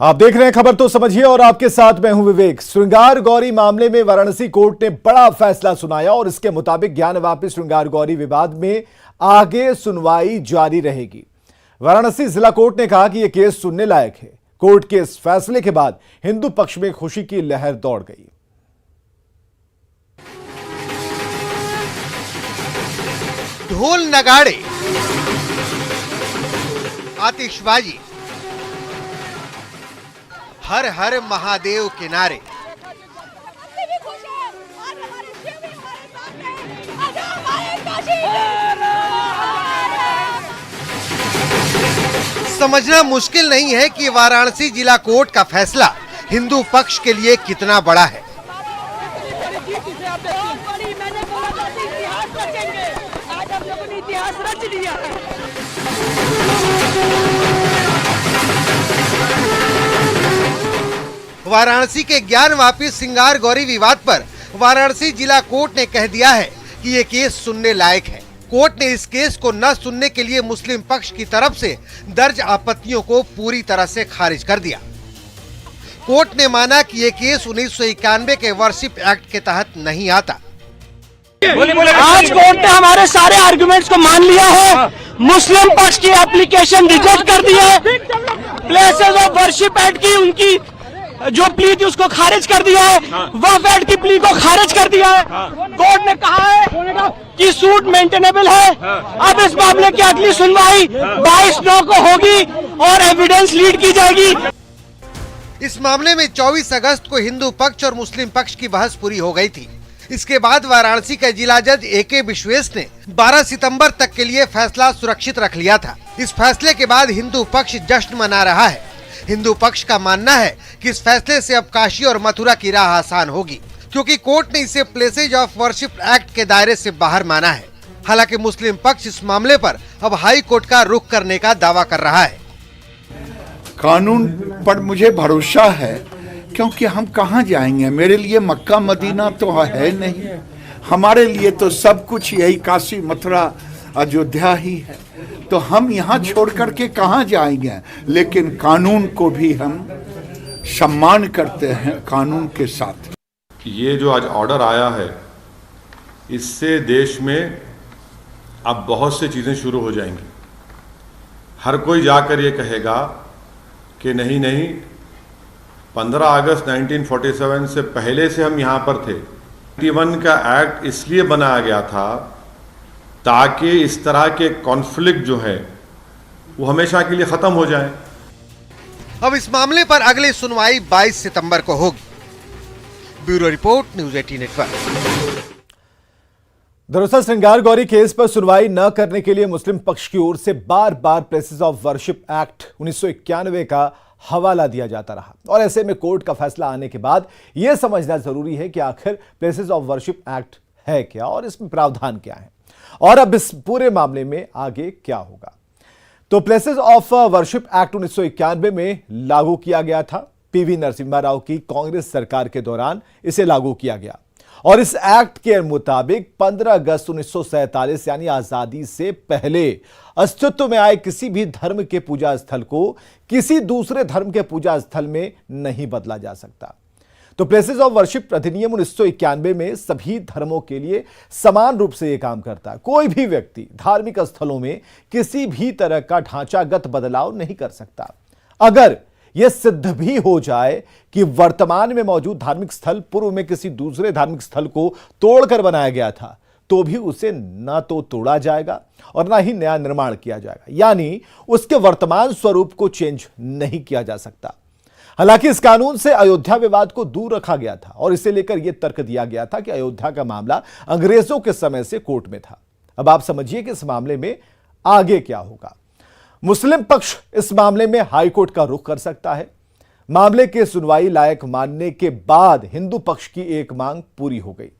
आप देख रहे हैं खबर तो समझिए और आपके साथ मैं हूं विवेक। श्रृंगार गौरी मामले में वाराणसी कोर्ट ने बड़ा फैसला सुनाया और इसके मुताबिक ज्ञानवापी श्रृंगार गौरी विवाद में आगे सुनवाई जारी रहेगी। वाराणसी जिला कोर्ट ने कहा कि यह केस सुनने लायक है। कोर्ट के इस फैसले के बाद हिंदू पक्ष में खुशी की लहर दौड़ गई। ढोल नगाड़े, आतिशबाजी, हर हर महादेव के नारे। समझना मुश्किल नहीं है कि वाराणसी जिला कोर्ट का फैसला हिंदू पक्ष के लिए कितना बड़ा है। वाराणसी के ज्ञानवापी श्रृंगार गौरी विवाद पर वाराणसी जिला कोर्ट ने कह दिया है कि ये केस सुनने लायक है। कोर्ट ने इस केस को न सुनने के लिए मुस्लिम पक्ष की तरफ से दर्ज आपत्तियों को पूरी तरह से खारिज कर दिया। कोर्ट ने माना कि ये केस 1991 के वर्शिप एक्ट के तहत नहीं आता। आज कोर्ट ने हमारे सारे आर्गुमेंट्स को मान लिया है। मुस्लिम पक्ष की एप्लीकेशन रिजेक्ट कर दी है। प्लेसेस ऑफ वर्शिप एक्ट की उनकी जो प्ली थी उसको खारिज कर दिया है। वक्फ एक्ट की प्ली को खारिज कर दिया है। कोर्ट ने कहा है कि सूट मेंटेनेबल है। अब इस मामले की अगली सुनवाई 22/9 को होगी और एविडेंस लीड की जाएगी। इस मामले में 24 अगस्त को हिंदू पक्ष और मुस्लिम पक्ष की बहस पूरी हो गई थी। इसके बाद वाराणसी के जिला जज AK विश्वेश ने 12 सितंबर तक के लिए फैसला सुरक्षित रख लिया था। इस फैसले के बाद हिंदू पक्ष जश्न मना रहा है। हिंदू पक्ष का मानना है कि इस फैसले से अब काशी और मथुरा की राह आसान होगी, क्योंकि कोर्ट ने इसे प्लेसेज ऑफ वर्शिप एक्ट के दायरे से बाहर माना है। हालांकि मुस्लिम पक्ष इस मामले पर अब हाई कोर्ट का रुख करने का दावा कर रहा है। कानून पर मुझे भरोसा है, क्योंकि हम कहाँ जाएंगे। मेरे लिए मक्का मदीना तो है नहीं, हमारे लिए तो सब कुछ यही काशी मथुरा अयोध्या ही है। तो हम यहाँ छोड़ करके कहाँ जाएंगे। लेकिन कानून को भी हम सम्मान करते हैं, कानून के साथ। ये जो आज ऑर्डर आया है, इससे देश में अब बहुत सी चीज़ें शुरू हो जाएंगी। हर कोई जाकर ये कहेगा कि नहीं नहीं, 15 अगस्त 1947 से पहले से हम यहाँ पर थे। 91 का एक्ट इसलिए बनाया गया था ताकि इस तरह के कॉन्फ्लिक्ट जो है वो हमेशा के लिए खत्म हो जाए। अब इस मामले पर अगली सुनवाई 22 सितंबर को होगी। Bureau report, news 18 network. दरअसल श्रृंगार गौरी केस पर सुनवाई न करने के लिए मुस्लिम पक्ष की ओर से बार बार प्लेसेस ऑफ वर्शिप एक्ट 1991 का हवाला दिया जाता रहा और ऐसे में कोर्ट का फैसला आने के बाद यह समझना जरूरी है कि आखिर प्लेसेस ऑफ वर्शिप एक्ट है क्या और इसमें प्रावधान क्या है और अब इस पूरे मामले में आगे क्या होगा। तो प्लेसेस ऑफ वर्शिप एक्ट 1991 में लागू किया गया था। PV नरसिम्हा राव की कांग्रेस सरकार के दौरान इसे लागू किया गया और इस एक्ट के मुताबिक 15 अगस्त 1947 यानी आजादी से पहले अस्तित्व में आए किसी भी धर्म के पूजा स्थल को किसी दूसरे धर्म के पूजा स्थल में नहीं बदला जा सकता। तो प्लेसेस ऑफ वर्शिप अधिनियम 1991 में सभी धर्मों के लिए समान रूप से यह काम करता है। कोई भी व्यक्ति धार्मिक स्थलों में किसी भी तरह का ढांचागत बदलाव नहीं कर सकता। अगर यह सिद्ध भी हो जाए कि वर्तमान में मौजूद धार्मिक स्थल पूर्व में किसी दूसरे धार्मिक स्थल को तोड़कर बनाया गया था, तो भी उसे ना तो तोड़ा जाएगा और ना ही नया निर्माण किया जाएगा, यानी उसके वर्तमान स्वरूप को चेंज नहीं किया जा सकता। हालांकि इस कानून से अयोध्या विवाद को दूर रखा गया था और इसे लेकर यह तर्क दिया गया था कि अयोध्या का मामला अंग्रेजों के समय से कोर्ट में था। अब आप समझिए कि इस मामले में आगे क्या होगा। मुस्लिम पक्ष इस मामले में हाई कोर्ट का रुख कर सकता है। मामले के सुनवाई लायक मानने के बाद हिंदू पक्ष की एक मांग पूरी हो गई।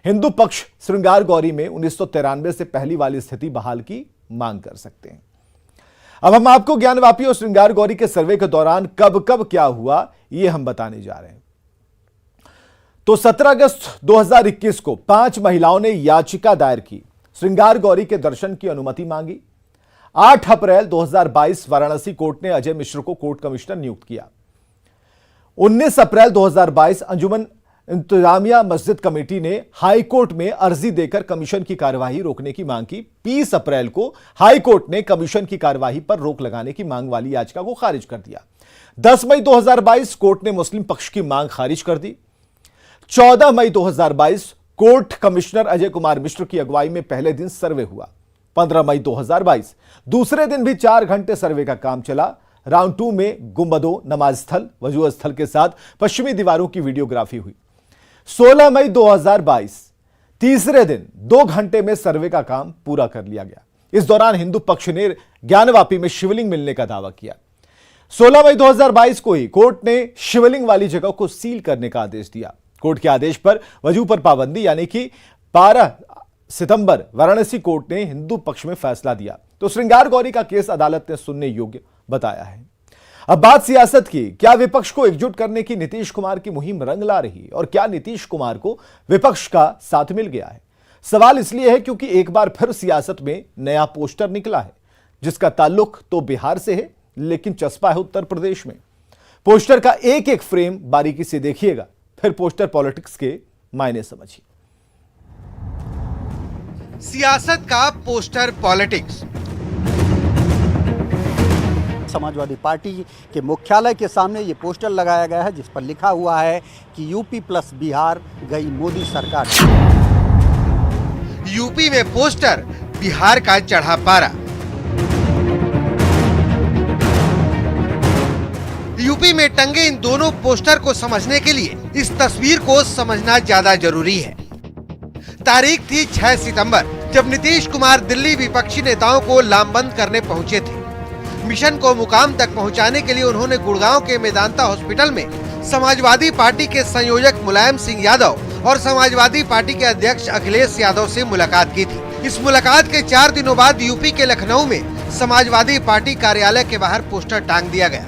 हिंदू पक्ष श्रृंगार गौरी में 1993 से पहली वाली स्थिति बहाल की मांग कर सकते हैं। अब हम आपको ज्ञानवापी और श्रृंगार गौरी के सर्वे के दौरान कब कब क्या हुआ यह हम बताने जा रहे हैं। तो 17 अगस्त 2021 को 5 महिलाओं ने याचिका दायर की, श्रृंगार गौरी के दर्शन की अनुमति मांगी। 8 अप्रैल 2022 वाराणसी कोर्ट ने अजय मिश्र को कोर्ट कमिश्नर नियुक्त किया। 19 अप्रैल 2022 अंजुमन इंतजामिया मस्जिद कमेटी ने हाई कोर्ट में अर्जी देकर कमीशन की कार्यवाही रोकने की मांग की। 20 अप्रैल को हाई कोर्ट ने कमीशन की कार्यवाही पर रोक लगाने की मांग वाली याचिका को खारिज कर दिया। 10 मई 2022 कोर्ट ने मुस्लिम पक्ष की मांग खारिज कर दी। 14 मई 2022 कोर्ट कमिश्नर अजय कुमार मिश्र की अगुवाई में पहले दिन सर्वे हुआ। 15 मई 2022 दूसरे दिन भी 4 घंटे सर्वे का काम चला। राउंड 2 में गुंबदों, नमाज स्थल, वजू स्थल के साथ पश्चिमी दीवारों की वीडियोग्राफी हुई। 16 मई 2022 तीसरे दिन 2 घंटे में सर्वे का काम पूरा कर लिया गया। इस दौरान हिंदू पक्ष ने ज्ञानवापी में शिवलिंग मिलने का दावा किया। 16 मई 2022 को ही कोर्ट ने शिवलिंग वाली जगह को सील करने का आदेश दिया। कोर्ट के आदेश पर वजू पर पाबंदी यानी कि 12 सितंबर वाराणसी कोर्ट ने हिंदू पक्ष में फैसला दिया तो श्रृंगार गौरी का केस अदालत ने सुनने योग्य बताया है। अब बात सियासत की। क्या विपक्ष को एकजुट करने की नीतीश कुमार की मुहिम रंग ला रही और क्या नीतीश कुमार को विपक्ष का साथ मिल गया है? सवाल इसलिए है क्योंकि एक बार फिर सियासत में नया पोस्टर निकला है जिसका ताल्लुक तो बिहार से है लेकिन चस्पा है उत्तर प्रदेश में। पोस्टर का एक एक फ्रेम बारीकी से देखिएगा, फिर पोस्टर पॉलिटिक्स के मायने समझिए। सियासत का पोस्टर पॉलिटिक्स। समाजवादी पार्टी के मुख्यालय के सामने ये पोस्टर लगाया गया है जिस पर लिखा हुआ है कि यूपी प्लस बिहार गई मोदी सरकार। यूपी में पोस्टर, बिहार का चढ़ा पारा। यूपी में टंगे इन दोनों पोस्टर को समझने के लिए इस तस्वीर को समझना ज्यादा जरूरी है। तारीख थी 6 सितंबर जब नीतीश कुमार दिल्ली विपक्षी नेताओं को लामबंद करने पहुंचे थे। मिशन को मुकाम तक पहुंचाने के लिए उन्होंने गुड़गांव के मेदांता हॉस्पिटल में समाजवादी पार्टी के संयोजक मुलायम सिंह यादव और समाजवादी पार्टी के अध्यक्ष अखिलेश यादव से मुलाकात की थी। इस मुलाकात के 4 दिनों बाद यूपी के लखनऊ में समाजवादी पार्टी कार्यालय के बाहर पोस्टर टांग दिया गया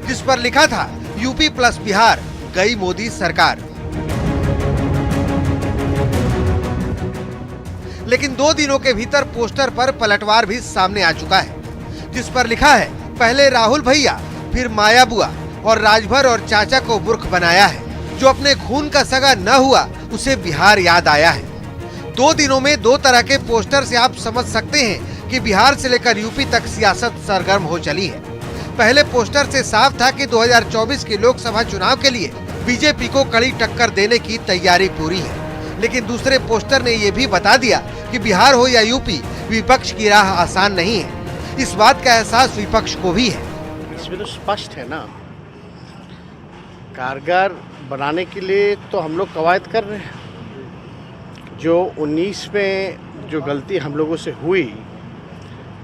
जिस पर लिखा था यूपी प्लस बिहार गई मोदी सरकार। लेकिन 2 दिनों के भीतर पोस्टर पर पलटवार भी सामने आ चुका है जिस पर लिखा है पहले राहुल भैया फिर माया बुआ और राजभर और चाचा को मूर्ख बनाया है। जो अपने खून का सगा न हुआ उसे बिहार याद आया है। 2 दिनों में 2 तरह के पोस्टर से आप समझ सकते हैं कि बिहार से लेकर यूपी तक सियासत सरगर्म हो चली है। पहले पोस्टर से साफ था कि 2024 के लोकसभा चुनाव के लिए बीजेपी को कड़ी टक्कर देने की तैयारी पूरी है। लेकिन दूसरे पोस्टर ने ये भी बता दिया कि बिहार हो या यूपी, विपक्ष की राह आसान नहीं है। इस बात का एहसास विपक्ष को भी है। इसमें तो स्पष्ट है ना, कारगर बनाने के लिए तो हम लोग कवायद कर रहे हैं। जो 19 में जो गलती हम लोगों से हुई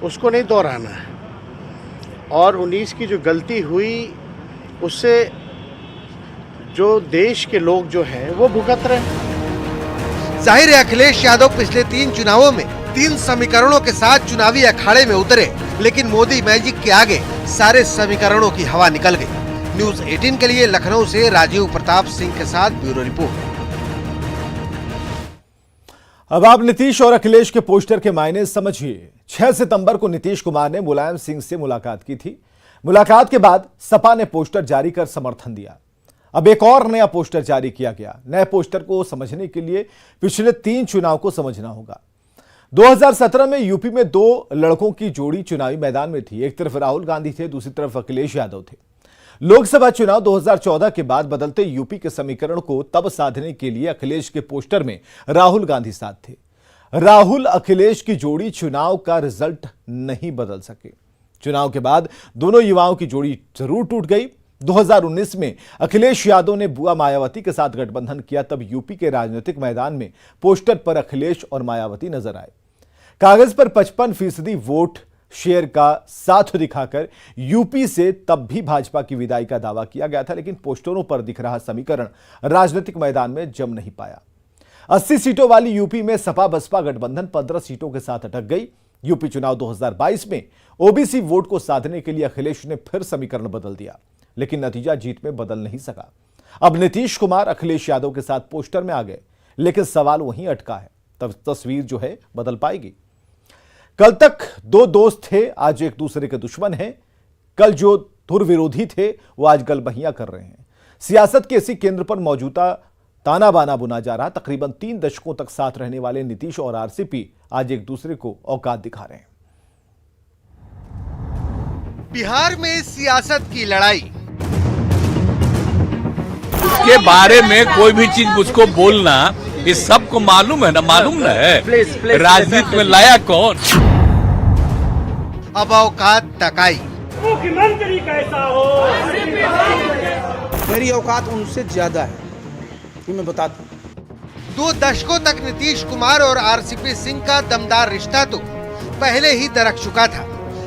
उसको नहीं दोहराना है और 19 की जो गलती हुई उससे जो देश के लोग जो हैं वो भुगत रहे हैं। जाहिर है अखिलेश यादव पिछले 3 चुनावों में 3 समीकरणों के साथ चुनावी अखाड़े में उतरे, लेकिन मोदी मैजिक के आगे सारे समीकरणों की हवा निकल गई। न्यूज़ 18 के लिए लखनऊ से राजीव प्रताप सिंह के साथ ब्यूरो रिपोर्ट। अब आप नीतीश और अखिलेश के पोस्टर के मायने समझिए। 6 सितंबर को नीतीश कुमार ने मुलायम सिंह से मुलाकात की थी। मुलाकात के बाद सपा ने पोस्टर जारी कर समर्थन दिया। अब एक और नया पोस्टर जारी किया गया। नए पोस्टर को समझने के लिए पिछले 3 चुनाव को समझना होगा। 2017 में यूपी में 2 लड़कों की जोड़ी चुनावी मैदान में थी। एक तरफ राहुल गांधी थे, दूसरी तरफ अखिलेश यादव थे। लोकसभा चुनाव 2014 के बाद बदलते यूपी के समीकरण को तब साधने के लिए अखिलेश के पोस्टर में राहुल गांधी साथ थे। राहुल अखिलेश की जोड़ी चुनाव का रिजल्ट नहीं बदल सके। चुनाव के बाद दोनों युवाओं की जोड़ी जरूर टूट गई। 2019 में अखिलेश यादव ने बुआ मायावती के साथ गठबंधन किया, तब यूपी के राजनीतिक मैदान में पोस्टर पर अखिलेश और मायावती नजर आए। कागज पर 55% वोट शेयर का साथ दिखाकर यूपी से तब भी भाजपा की विदाई का दावा किया गया था, लेकिन पोस्टरों पर दिख रहा समीकरण राजनीतिक मैदान में जम नहीं पाया। 80 सीटों वाली यूपी में सपा बसपा गठबंधन 15 सीटों के साथ अटक गई। यूपी चुनाव 2022 में ओबीसी वोट को साधने के लिए अखिलेश ने फिर समीकरण बदल दिया, लेकिन नतीजा जीत में बदल नहीं सका। अब नीतीश कुमार अखिलेश यादव के साथ पोस्टर में आ गए, लेकिन सवाल वहीं अटका है। तब तस्वीर जो है बदल पाएगी। कल तक 2 दोस्त थे, आज एक दूसरे के दुश्मन हैं। कल जो धुर विरोधी थे वो आज गलबहियां कर रहे हैं। सियासत के इसी केंद्र पर मौजूदा ताना बाना बुना जा रहा। तकरीबन 3 दशकों तक साथ रहने वाले नीतीश और आरसीपी आज एक दूसरे को औकात दिखा रहे हैं। बिहार में सियासत की लड़ाई, उसके बारे में कोई भी चीज मुझको बोलना, ये सबको मालूम है ना, मालूम ना है। राजनीति में लाया कौन? अब औकात तकाई। मुख्यमंत्री कैसा हो? मेरी औकात उनसे ज्यादा है, ये मैं बताता हूँ। 2 दशकों तक नीतीश कुमार और आरसीपी सिंह का दमदार रिश्ता तो पहले ही दरक चुका था।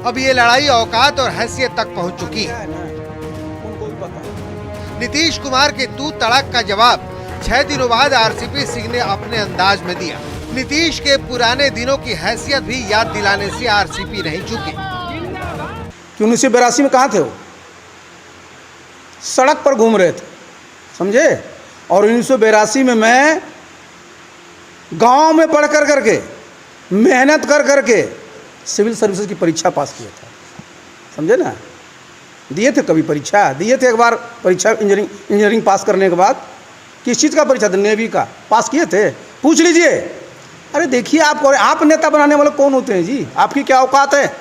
अब ये लड़ाई औकात और हैसियत तक पहुंच चुकी है। उनको भी पता है। नीतीश कुमार के तू तड़क का जवाब 6 दिनों बाद आरसीपी सिंह ने अपने अंदाज में दिया। नीतीश के पुराने दिनों की हैसियत भी याद दिलाने से आरसीपी नहीं चुके। 1982 में कहाँ थे वो? सड़क पर घूम रहे थे, समझे? और 1982 में मैं गांव में पढ़ कर करके, मेहनत कर करके सिविल सर्विसेज की परीक्षा पास किया था, समझे ना? दिए थे, कभी परीक्षा दिए थे, एक बार परीक्षा इंजीनियरिंग पास करने के बाद। किस चीज़ का परीक्षा था? नेवी का। पास किए थे, पूछ लीजिए। अरे देखिए, आप नेता बनाने वाले कौन होते हैं जी? आपकी क्या औकात है?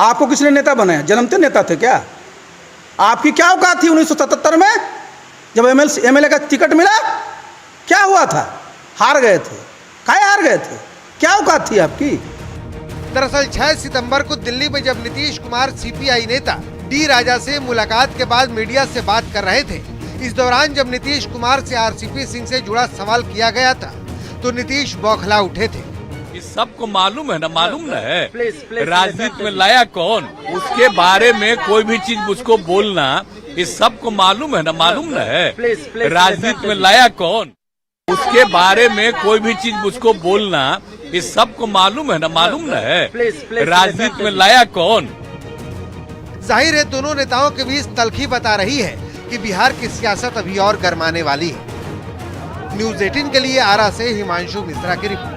आपको किसने नेता बनाया? जन्मते नेता थे क्या? आपकी क्या औकात थी 1977 में जब एमएलए का टिकट मिला? क्या हुआ था? हार गए थे। काहे हार गए थे? क्या औकात थी आपकी? दरअसल 6 सितंबर को दिल्ली में जब नीतीश कुमार सीपीआई नेता डी राजा से मुलाकात के बाद मीडिया से बात कर रहे थे, इस दौरान जब नीतीश कुमार से आरसीपी सिंह से जुड़ा सवाल किया गया था तो नीतीश बौखला उठे थे। ये सबको मालूम है ना, मालूम ना है। राजनीति में लाया कौन? उसके बारे में कोई भी चीज मुझको बोलना, ये सबको मालूम है ना, मालूम ना है। राजनीति में लाया कौन? उसके बारे में कोई भी चीज मुझको बोलना, ये सबको मालूम है ना, मालूम ना है। राजनीति में लाया कौन? जाहिर है दोनों नेताओं के बीच तल्खी बता रही है कि बिहार की सियासत अभी और गरमाने वाली है। न्यूज़ 18 के लिए आरा से हिमांशु मिश्रा की रिपोर्ट।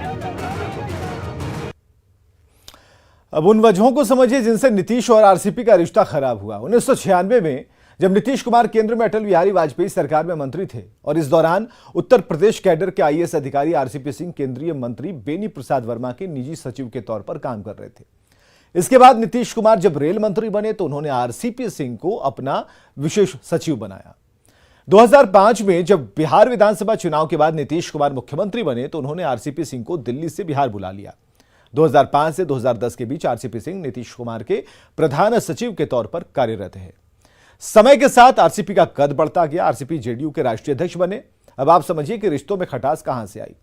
अब उन वजहों को समझिए जिनसे नीतीश और आरसीपी का रिश्ता खराब हुआ। 1996 में जब नीतीश कुमार केंद्र में अटल बिहारी वाजपेयी सरकार में मंत्री थे और इस दौरान उत्तर प्रदेश कैडर के आईएएस अधिकारी आरसीपी सिंह केंद्रीय मंत्री बेनी प्रसाद वर्मा के निजी सचिव के तौर पर काम कर रहे थे। इसके बाद नीतीश कुमार जब रेल मंत्री बने तो उन्होंने आरसीपी सिंह को अपना विशेष सचिव बनाया। 2005 में जब बिहार विधानसभा चुनाव के बाद नीतीश कुमार मुख्यमंत्री बने तो उन्होंने आरसीपी सिंह को दिल्ली से बिहार बुला लिया। 2005 से 2010 के बीच आरसीपी सिंह नीतीश कुमार के प्रधान सचिव के तौर पर कार्यरत है। समय के साथ आरसीपी का कद बढ़ता गया। आरसीपी जेडीयू के राष्ट्रीय अध्यक्ष बने। अब आप समझिए कि रिश्तों में खटास कहां से आई।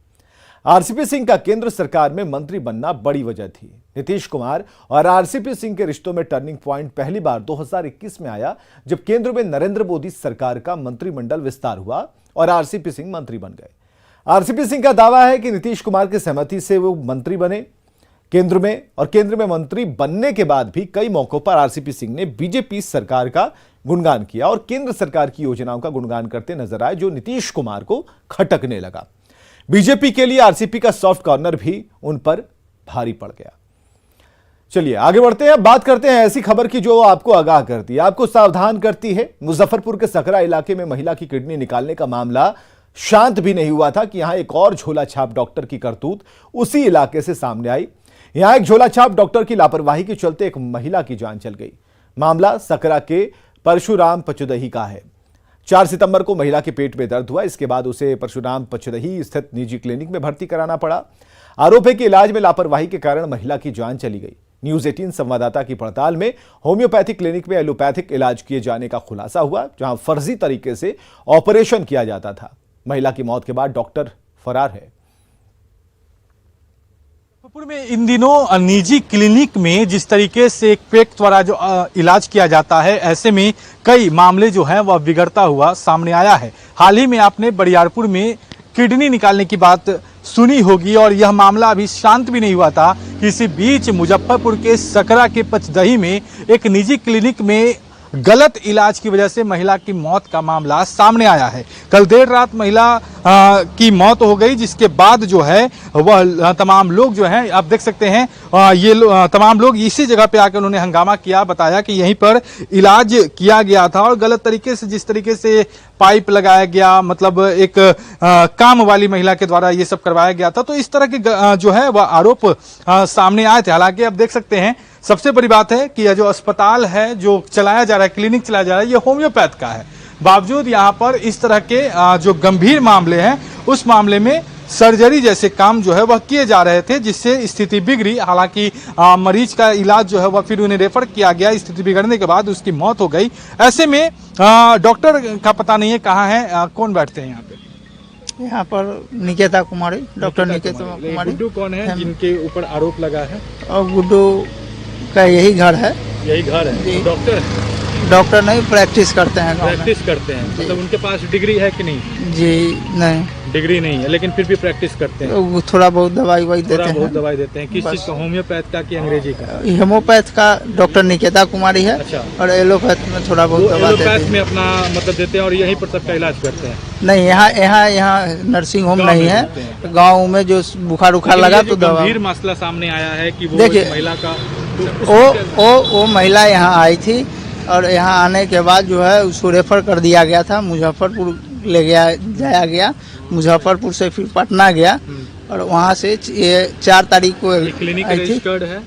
आरसीपी सिंह का केंद्र सरकार में मंत्री बनना बड़ी वजह थी। नीतीश कुमार और आरसीपी सिंह के रिश्तों में टर्निंग पॉइंट पहली बार 2021 में आया जब केंद्र में नरेंद्र मोदी सरकार का मंत्रिमंडल विस्तार हुआ और आरसीपी सिंह मंत्री बन गए। आरसीपी सिंह का दावा है कि नीतीश कुमार की सहमति से वो मंत्री बने केंद्र में, और केंद्र में मंत्री बनने के बाद भी कई मौकों पर आरसीपी सिंह ने बीजेपी सरकार का गुणगान किया और केंद्र सरकार की योजनाओं का गुणगान करते नजर आए, जो नीतीश कुमार को खटकने लगा। बीजेपी के लिए आरसीपी का सॉफ्ट कॉर्नर भी उन पर भारी पड़ गया। चलिए आगे बढ़ते हैं, बात करते हैं ऐसी खबर की जो आपको आगाह करती है, आपको सावधान करती है। मुजफ्फरपुर के सकरा इलाके में महिला की किडनी निकालने का मामला शांत भी नहीं हुआ था कि यहां एक और झोला छाप डॉक्टर की करतूत उसी इलाके से सामने आई। यहां एक झोला छाप डॉक्टर की लापरवाही के चलते एक महिला की जान चल गई। मामला सकरा के परशुराम पचुदही का है। 4 सितंबर को महिला के पेट में दर्द हुआ। इसके बाद उसे परशुराम पचुदही स्थित निजी क्लिनिक में भर्ती कराना पड़ा। आरोप है कि इलाज में लापरवाही के कारण महिला की जान चली गई। न्यूज़ 18 संवाददाता की पड़ताल में होम्योपैथिक क्लिनिक में एलोपैथिक इलाज किए जाने का खुलासा हुआ, जहां फर्जी तरीके से ऑपरेशन किया जाता था। महिला की मौत के बाद डॉक्टर फरार है। मुजफ्फरपुर में इन दिनों निजी क्लिनिक में जिस तरीके से एक पेट द्वारा जो इलाज किया जाता है, ऐसे में कई मामले जो हैं वह बिगड़ता हुआ सामने आया है। हाल ही में आपने बरियारपुर में किडनी निकालने की बात सुनी होगी और यह मामला अभी शांत भी नहीं हुआ था कि इसी बीच मुजफ्फरपुर के सकरा के पचदही में एक निजी क्लिनिक में गलत इलाज की वजह से महिला की मौत का मामला सामने आया है। कल देर रात महिला की मौत हो गई, जिसके बाद जो है वह तमाम लोग जो हैं, आप देख सकते हैं तमाम लोग इसी जगह पे आकर उन्होंने हंगामा किया। बताया कि यहीं पर इलाज किया गया था और गलत तरीके से, जिस तरीके से पाइप लगाया गया, मतलब एक काम वाली महिला के द्वारा ये सब करवाया गया था, तो इस तरह के जो है वह आरोप सामने आए थे। हालांकि आप देख सकते हैं, सबसे बड़ी बात है कि यह जो अस्पताल है, जो चलाया जा रहा है, क्लिनिक चलाया जा रहा है, ये होम्योपैथ का है। बावजूद यहाँ पर इस तरह के जो गंभीर मामले हैं, उस मामले में सर्जरी जैसे काम जो है वह किए जा रहे थे, जिससे स्थिति बिगड़ी। हालांकि मरीज का इलाज जो है वह फिर उन्हें रेफर किया गया। स्थिति बिगड़ने के बाद उसकी मौत हो गई। ऐसे में डॉक्टर का पता नहीं है कहाँ है, कौन बैठते हैं यहाँ पे? यहाँ पर निकेता कुमारी, डॉक्टर निकेता कुमारी। गुड्डू कौन है जिनके ऊपर आरोप लगा है? और गुड्डू का यही घर है। यही घर है। डॉक्टर है? डॉक्टर नहीं, प्रैक्टिस करते हैं गाँव में। प्रैक्टिस करते हैं, मतलब उनके पास डिग्री है कि नहीं? जी नहीं, डिग्री नहीं है, लेकिन फिर भी प्रैक्टिस करते हैं। वो थोड़ा बहुत दवाई देते हैं। बहुत दवाई देते हैं। किस चीज का? होम्योपैथ का कि अंग्रेजी का? होम्योपैथ का डॉक्टर निकेता कुमारी है। अच्छा। और एलोपैथ में थोड़ा बहुत दवा देते हैं। में अपना मतलब देते हैं और यहीं पर सबका इलाज करते हैं? नहीं, यहाँ नर्सिंग होम नहीं है। गाँव में जो बुखार उखार लगा तो दवा। गंभीर मसला सामने आया है कि वो देखिए, महिला का वो महिला यहाँ आई थी और यहाँ आने के बाद जो है उसको रेफर कर दिया गया था। मुजफ्फरपुर जाया गया। मुजफ्फरपुर से फिर पटना गया और वहाँ से 4 तारीख को क्लिनिक आई थी। रजिस्टर्ड है?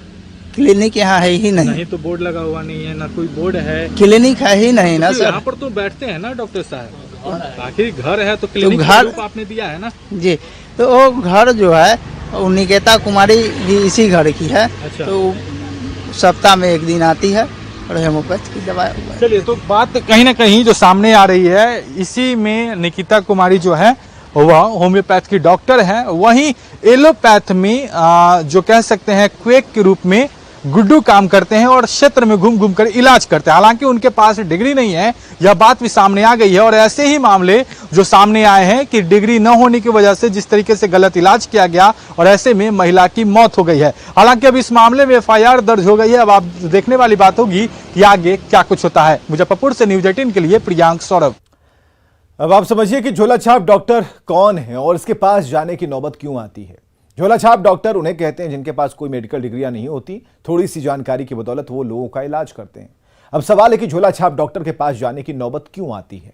क्लिनिक यहाँ है ही नहीं। तो बोर्ड लगा हुआ नहीं है, ना कोई बोर्ड है। क्लिनिक है ही नहीं ना सर। यहाँ पर तो बैठते हैं ना डॉक्टर साहब, आखिर घर है तो क्लिनिक घर आपने दिया है ना? जी, तो वो घर जो है वो निकेता कुमारी भी इसी घर की है। अच्छा। तो सप्ताह में 1 दिन आती है और होम्योपैथ की दवा। चलिए, तो बात कहीं ना कहीं जो सामने आ रही है, इसी में निकिता कुमारी जो है वह होम्योपैथ की डॉक्टर है। वहीं एलोपैथ में जो कह सकते हैं क्वेक के रूप में गुड्डू काम करते हैं और क्षेत्र में घूम घूम कर इलाज करते हैं। हालांकि उनके पास डिग्री नहीं है, यह बात भी सामने आ गई है। और ऐसे ही मामले जो सामने आए हैं कि डिग्री न होने की वजह से जिस तरीके से गलत इलाज किया गया और ऐसे में महिला की मौत हो गई है। हालांकि अब इस मामले में FIR दर्ज हो गई है। अब आप देखने वाली बात होगी कि आगे क्या कुछ होता है। मुजफ्फरपुर से न्यूज 18 के लिए प्रियांक सौरभ। अब आप समझिए कि झोला छाप डॉक्टर कौन है और इसके पास जाने की नौबत क्यों आती है। झोला छाप डॉक्टर उन्हें कहते हैं जिनके पास कोई मेडिकल डिग्रियां नहीं होती, थोड़ी सी जानकारी की बदौलत वो लोगों का इलाज करते हैं। अब सवाल है कि झोला छाप डॉक्टर के पास जाने की नौबत क्यों आती है।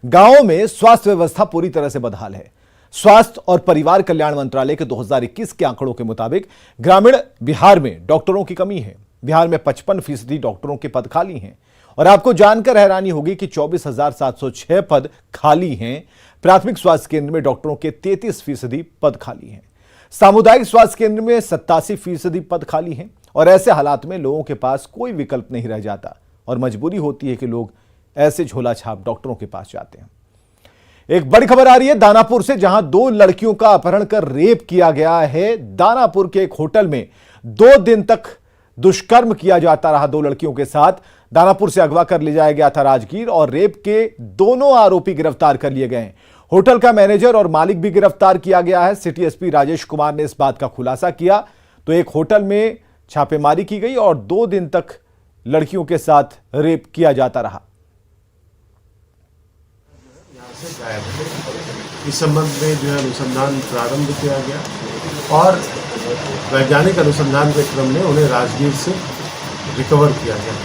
गांवों में स्वास्थ्य व्यवस्था पूरी तरह से बदहाल है। स्वास्थ्य और परिवार कल्याण मंत्रालय के 2021 के आंकड़ों के मुताबिक ग्रामीण बिहार में डॉक्टरों की कमी है। बिहार में 55% डॉक्टरों के पद खाली हैं और आपको जानकर हैरानी होगी कि 24,706 पद खाली हैं। प्राथमिक स्वास्थ्य केंद्र में डॉक्टरों के 33% पद खाली हैं। सामुदायिक स्वास्थ्य केंद्र में 87% पद खाली हैं और ऐसे हालात में लोगों के पास कोई विकल्प नहीं रह जाता और मजबूरी होती है कि लोग ऐसे झोला छाप डॉक्टरों के पास जाते हैं। एक बड़ी खबर आ रही है दानापुर से, जहां 2 लड़कियों का अपहरण कर रेप किया गया है। दानापुर के एक होटल में 2 दिन तक दुष्कर्म किया जाता रहा 2 लड़कियों के साथ। दानापुर से अगवा कर ले जाया गया था राजगीर और रेप के दोनों आरोपी गिरफ्तार कर लिए गए हैं। होटल का मैनेजर और मालिक भी गिरफ्तार किया गया है। सिटी एसपी राजेश कुमार ने इस बात का खुलासा किया। तो एक होटल में छापेमारी की गई और 2 दिन तक लड़कियों के साथ रेप किया जाता रहा। इस संबंध में जो है अनुसंधान प्रारंभ किया गया और वैज्ञानिक अनुसंधान के क्रम में उन्हें राजगीर से रिकवर किया गया।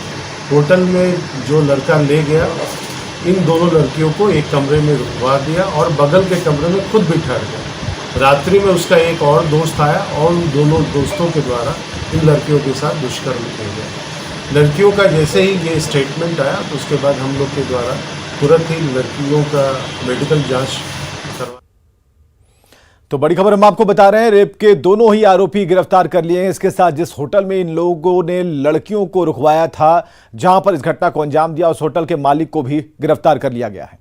होटल में जो लड़का ले गया, इन दोनों लड़कियों को एक कमरे में रुकवा दिया और बगल के कमरे में खुद भी ठहर गया। रात्रि में उसका एक और दोस्त आया और उन दोनों दोस्तों के द्वारा इन लड़कियों के साथ दुष्कर्म किया गया। लड़कियों का जैसे ही ये स्टेटमेंट आया तो उसके बाद हम लोग के द्वारा तुरंत ही लड़कियों का मेडिकल जांच करवा। तो बड़ी खबर हम आपको बता रहे हैं, रेप के दोनों ही आरोपी गिरफ्तार कर लिए हैं। इसके साथ जिस होटल में इन लोगों ने लड़कियों को रुकवाया था, जहां पर इस घटना को अंजाम दिया, उस होटल के मालिक को भी गिरफ्तार कर लिया गया है।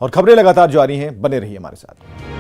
और खबरें लगातार जारी हैं, बने रहिए हमारे साथ।